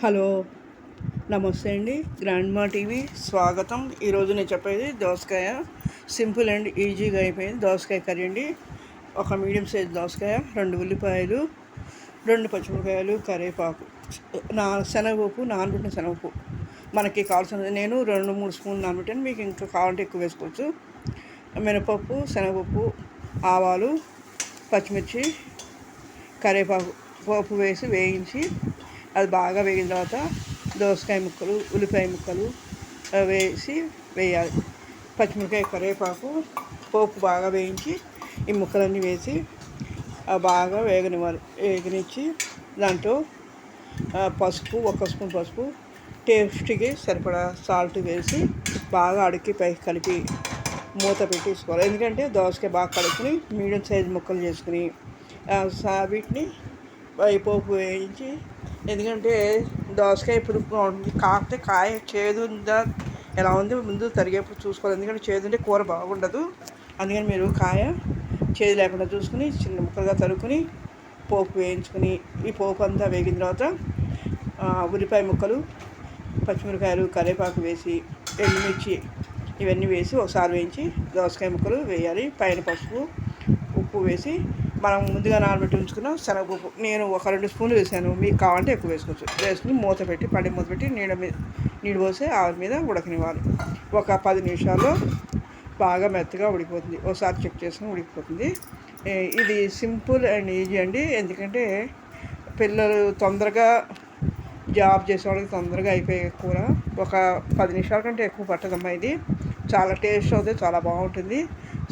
Hello, నమస్తే అండి. Grandma TV స్వాగతం. ఈరోజు నేను చెప్పేది దోసకాయ సింపుల్ అండ్ ఈజీగా అయిపోయింది దోసకాయ కర్రీ అండి. ఒక మీడియం సైజ్ దోసకాయ, 2 ఉల్లిపాయలు, 2 పచ్చిమిరపకాయలు, కరివేపాకు, శనగపప్పు, నానబెట్టిన శనగపప్పు మనకి కావాల్సినది. నేను 2-3 స్పూన్లు నానబెట్టాను, మీకు ఇంకా కావాలంటే ఎక్కువ వేసుకోవచ్చు. మినపప్పు, శనగపప్పు, ఆవాలు, పచ్చిమిర్చి, కరివేపాకు పోపు వేసి వేయించి అది బాగా వేగిన తర్వాత దోసకాయ ముక్కలు, ఉల్లిపాయ ముక్కలు వేసి వేయాలి. పచ్చిమిరపకాయ, కరివేపాకు పోపు బాగా వేయించి ఈ ముక్కలన్నీ వేసి బాగా వేగనిచ్చి దాంట్లో పసుపు, 1 స్పూన్ పసుపు, టేస్ట్కి సరిపడా సాల్ట్ వేసి బాగా అడిగి పైకి కలిపి మూత పెట్టేసుకోవాలి. ఎందుకంటే దోసకాయ బాగా కలుపుకొని మీడియం సైజు ముక్కలు చేసుకుని వీటిని పోపు వేయించి, ఎందుకంటే దోసకాయ పులుపుగా ఉంటుంది, కాకపోతే కాయ చేదు ఉందా ఎలా ఉంది ముందు తరిగేప్పుడు చూసుకోవాలి. ఎందుకంటే చేదు ఉంటే కూర బాగుండదు. అందుకని మీరు కాయ చేదు లేకుండా చూసుకుని చిన్న ముక్కలుగా తరుక్కుని పోపు వేయించుకుని, ఈ పోపు అంతా వేగిన తర్వాత ఉల్లిపాయ ముక్కలు, పచ్చిమిరకాయలు, కరివేపాకు వేసి, ఎండుమిర్చి ఇవన్నీ వేసి ఒకసారి వేయించి దోసకాయ ముక్కలు వేయాలి. పైన పసుపు, ఉప్పు వేసి మనం ముందుగా నానబెట్టి ఉంచుకున్న శనగపప్పు నేను ఒక 2 స్పూన్లు వేసాను, మీకు కావాలంటే ఎక్కువ వేసుకోవచ్చు. వేసుకుని మూత పెట్టి నీళ్ళు పోసి ఆవిరి మీద ఉడకనివ్వాలి. ఒక 10 నిమిషాల్లో బాగా మెత్తగా ఉడికిపోతుంది. ఒకసారి చెక్ చేసుకుని ఉడికిపోతుంది. ఇది సింపుల్ అండ్ ఈజీ అండి. ఎందుకంటే పిల్లలు తొందరగా జాబ్ చేసే వాళ్ళకి తొందరగా అయిపోయే కూర. ఒక 10 నిమిషాల కంటే ఎక్కువ పట్టదమ్మా. ఇది చాలా టేస్ట్ అవుతుంది, చాలా బాగుంటుంది,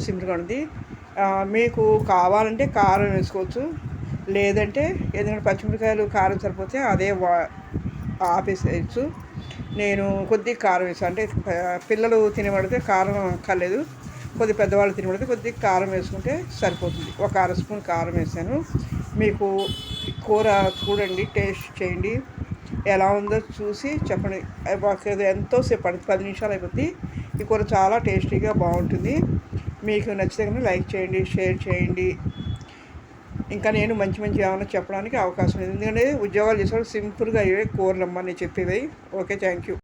సింపుల్గా ఉంది. మీకు కావాలంటే కారం వేసుకోవచ్చు, లేదంటే ఎందుకంటే పచ్చిమిరకాయలు కారం సరిపోతే అదే ఆపేసేయచ్చు. నేను కొద్దిగా కారం వేసాను, అంటే పిల్లలు తినబడితే కారం అక్కర్లేదు, కొద్ది పెద్దవాళ్ళు తినబడితే కొద్దిగా కారం వేసుకుంటే సరిపోతుంది. ఒక 1/2 స్పూన్ కారం వేసాను. మీకు కూర చూడండి, టేస్ట్ చేయండి, ఎలా ఉందో చూసి చెప్పండి. ఎంతోసేపు 10 నిమిషాలు అయిపోతుంది. ఈ కూర చాలా టేస్టీగా బాగుంటుంది. మీకు నచ్చితే కనుక లైక్ చేయండి, షేర్ చేయండి. ఇంకా నేను మంచి ఏమైనా చెప్పడానికి అవకాశం లేదు, ఎందుకంటే ఉద్యోగాలు చేసేవాళ్ళు సింపుల్గా అయ్యే కూరలమ్మ నేను చెప్పేవి. Okay, thank you.